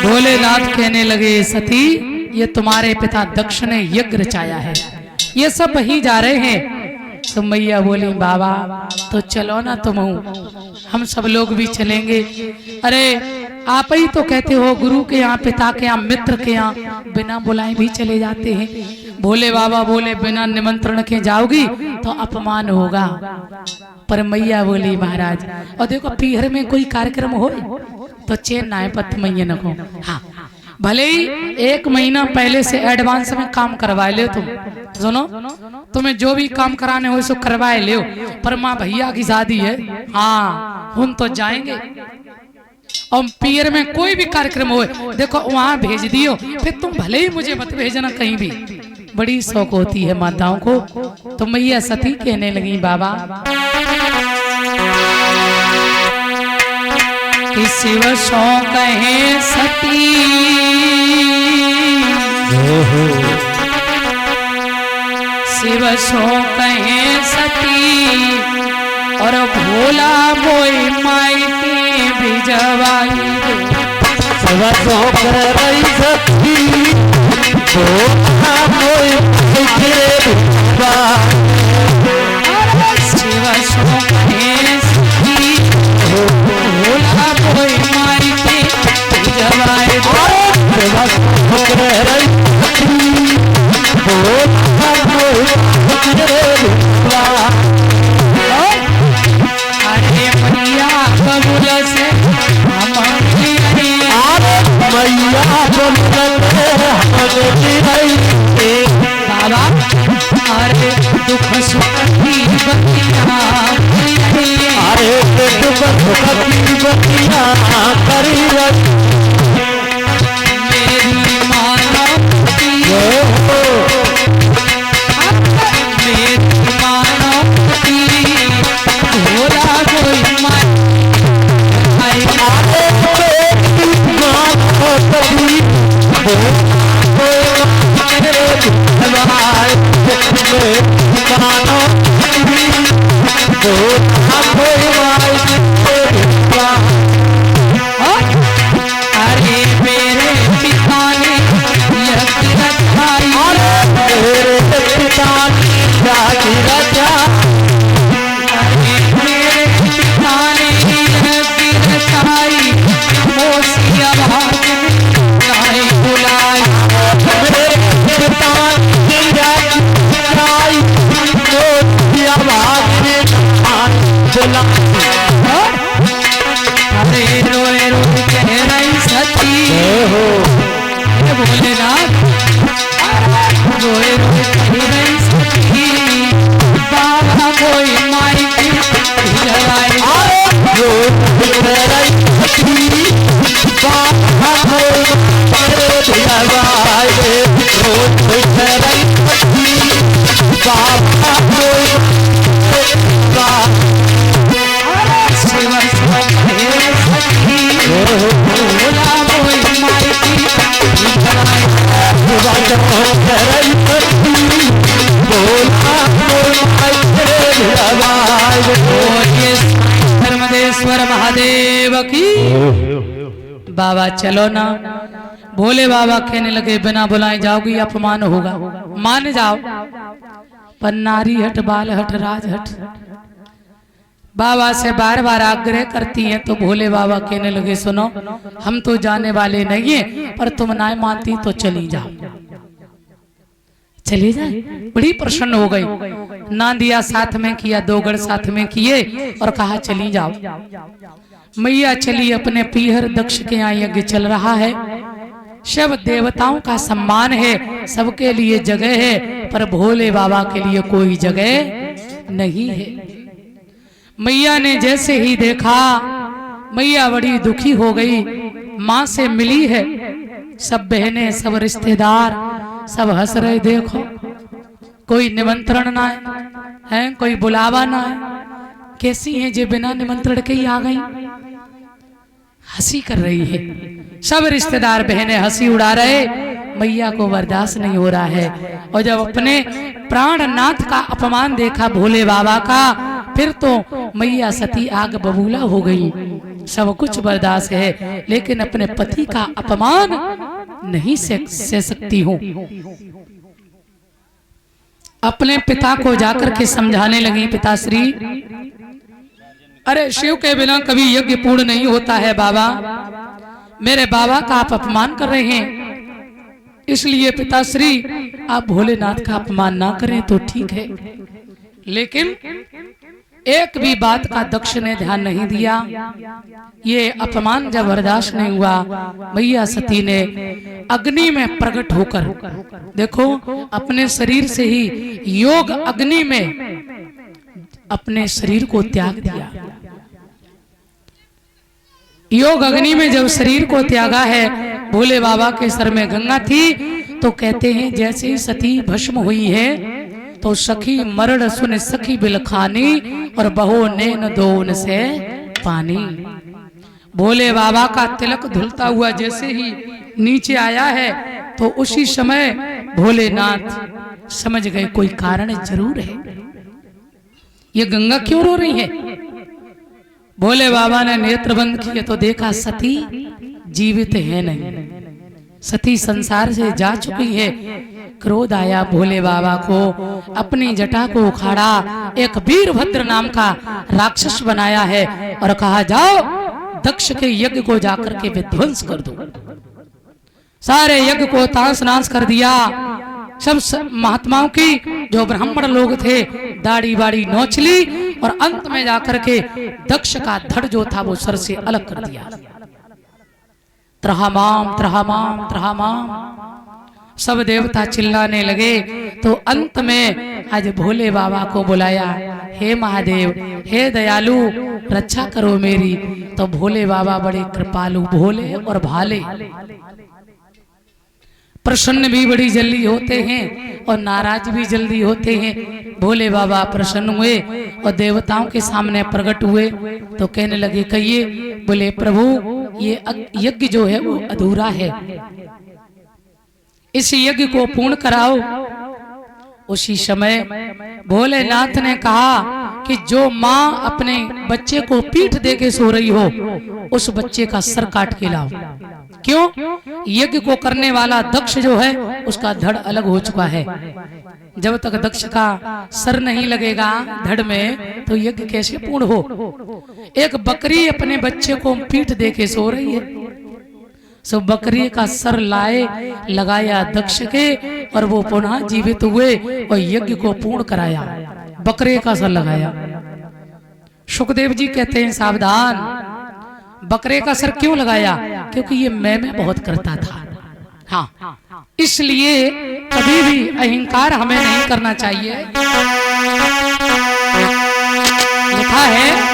भोलेनाथ कहने लगे सती ये तुम्हारे पिता दक्ष ने यज्ञ रचाया है, ये सब वहीं जा रहे हैं। तो मैया बोली बाबा तो चलो ना तुम, हम सब लोग भी चलेंगे। अरे आप ही तो कहते हो गुरु के यहाँ, पिता के यहाँ, मित्र के यहाँ बिना बुलाए भी चले जाते हैं। भोले बाबा बोले बिना निमंत्रण के जाओगी तो अपमान होगा। पर मैया बोली महाराज, और देखो पीहर में कोई कार्यक्रम हो तो चैन ना है पत मैया न को, हाँ भले ही 1 महीना पहले से एडवांस में काम करवाए ले तुम, सुनो तुम्हें जो भी काम कराने हो सो करवाए ले, पर माँ भैया की शादी है, हाँ हम तो जाएंगे। और पीर में कोई भी कार्यक्रम हो देखो वहां भेज दियो, फिर तुम भले ही मुझे मत भेजना कहीं भी। बड़ी शौक होती है माताओं को। तो मैया सती कहने लगी बाबा कि शिव शौक है सती, शिव शौक है सती, और भोला बोई माई के भिजवाई शिव शौक रही सती, भोला बोई माई के भिजवाई, शिव शौक है सती, भोला बोई माई के भिजवाई, शिव शौक रही सती, भोला बोई माई के भिजवाई। अरे मैया बबुल से हम मैया बाबा, अरे दुख सुख की बतिया, अरे दुख सुख की बतिया करी मेरी मानो मेरी मानो भोला कोई माई, अरे मेरे पिता ने यज्ञ रचाई, मेरे पिता की रचा, अरे मेरे पिता ने यज्ञ रचाई, मोसी आवाज गाय बुलाई, मेरे पिता की रचाई, मोसी आवाज बुलाई। अरे रोए रोए कह रही सती, भोलेनाथ रोए रोए कह रही सती, बाबा कोई माई की भिजवाई, शिव शौक है सती, भोला कोई माई की भिजवाई, बोलिए धर्मदेश्वर महादेव की। बाबा चलो ना। भोले बाबा कहने लगे बिना बुलाए जाओगी अपमान होगा, मान जाओ। पर नारी हट बाल हट राज हट बाबा से बार बार आग्रह करती हैं। तो भोले बाबा कहने लगे सुनो हम तो जाने वाले नहीं है, पर तुम ना मानती तो चली जाओ, चली जाए। बड़ी प्रसन्न हो गई। ना दिया साथ में किया, 2 गढ़ साथ में किए और कहा चली जाओ। मैया चली अपने पीहर दक्ष के यहाँ यज्ञ चल रहा है, सब देवताओं का सम्मान है, सबके लिए जगह है, पर भोले बाबा के लिए कोई जगह नहीं है। मैया ने जैसे ही देखा मैया बड़ी दुखी हो गई। माँ से मिली है, सब बहनें सब रिश्तेदार सब हंस रहे, देखो कोई निमंत्रण ना है, कोई बुलावा ना है, कैसी हैं जो बिना निमंत्रण के ही आ गई। हंसी कर रही है, सब रिश्तेदार बहनें हंसी उड़ा रहे। मैया को बर्दाश्त नहीं हो रहा है। और जब अपने प्राणनाथ का अपमान देखा भोले बाबा का, फिर तो मैया सती आग बबूला हो गई। सब कुछ बर्दाश्त है, लेकिन अपने पति का अपमान नहीं सह सकती हूँ। अपने पिता को जाकर के समझाने लगी, पिताश्री अरे शिव के बिना कभी यज्ञ पूर्ण नहीं होता है बाबा, मेरे बाबा का आप अपमान कर रहे हैं, इसलिए पिताश्री आप भोलेनाथ का अपमान ना करें तो ठीक है। लेकिन एक भी बात का दक्ष ने ध्यान नहीं दिया। ये अपमान जब बर्दाश्त नहीं हुआ, मैया सती ने अग्नि में प्रकट होकर, देखो अपने शरीर से ही योग अग्नि में अपने शरीर को त्याग दिया। योग अग्नि में जब शरीर को त्यागा है, भोले बाबा के सर में गंगा थी, तो कहते हैं जैसे ही सती भस्म हुई है तो सखी मरण सुन सखी बिलखानी और बहो नैन दोन से पानी। भोले बाबा का तिलक धुलता हुआ जैसे ही नीचे आया है तो उसी समय भोलेनाथ समझ गए कोई कारण जरूर है, ये गंगा क्यों रो रही है। भोले बाबा ने नेत्र बंद किए तो देखा सती जीवित है नहीं, सती संसार से जा चुकी है। क्रोध आया भोले बाबा को, अपनी जटा को उखाड़ा, एक वीरभद्र नाम का राक्षस बनाया है और कहा जाओ दक्ष के यज्ञ को जाकर के विध्वंस कर दो। सारे यज्ञ को तास नाश कर दिया। सब महात्माओं की जो ब्राह्मण लोग थे दाढ़ी बाड़ी नोच ली और अंत में जाकर के दक्ष का धड़ जो था वो सर से अलग कर दिया। त्रहामाम त्रहामाम त्रहामाम सब देवता चिल्लाने लगे। तो अंत में आज भोले बाबा को बुलाया, हे महादेव हे दयालु रक्षा करो मेरी। तो भोले बाबा बड़े कृपालु, भोले और भाले, प्रसन्न भी बड़ी जल्दी होते हैं और नाराज भी जल्दी होते हैं। भोले बाबा प्रसन्न हुए और देवताओं के सामने प्रकट हुए तो कहने लगे कहिए। बोले प्रभु ये यज्ञ जो है वो अधूरा है, इस यज्ञ को पूर्ण कराओ। उसी समय भोलेनाथ ने कहा कि जो माँ अपने बच्चे को पीठ दे के सो रही हो उस बच्चे का सर काट के लाओ। क्यों? यज्ञ को करने वाला दक्ष जो है उसका धड़ अलग हो चुका है। जब तक दक्ष का सर नहीं लगेगा धड़ में तो यज्ञ कैसे पूर्ण हो। एक बकरी अपने बच्चे को पीठ दे के सो रही है, सो बकरी का सर लाए लगाया दक्ष के और वो पुनः जीवित हुए और यज्ञ को पूर्ण कराया। बकरे का सर लगाया। सुखदेव जी कहते हैं सावधान, बकरे का सर क्यों लगाया? क्योंकि ये मैं बहुत करता था। हाँ, इसलिए कभी भी अहंकार हमें नहीं करना चाहिए। लिखा है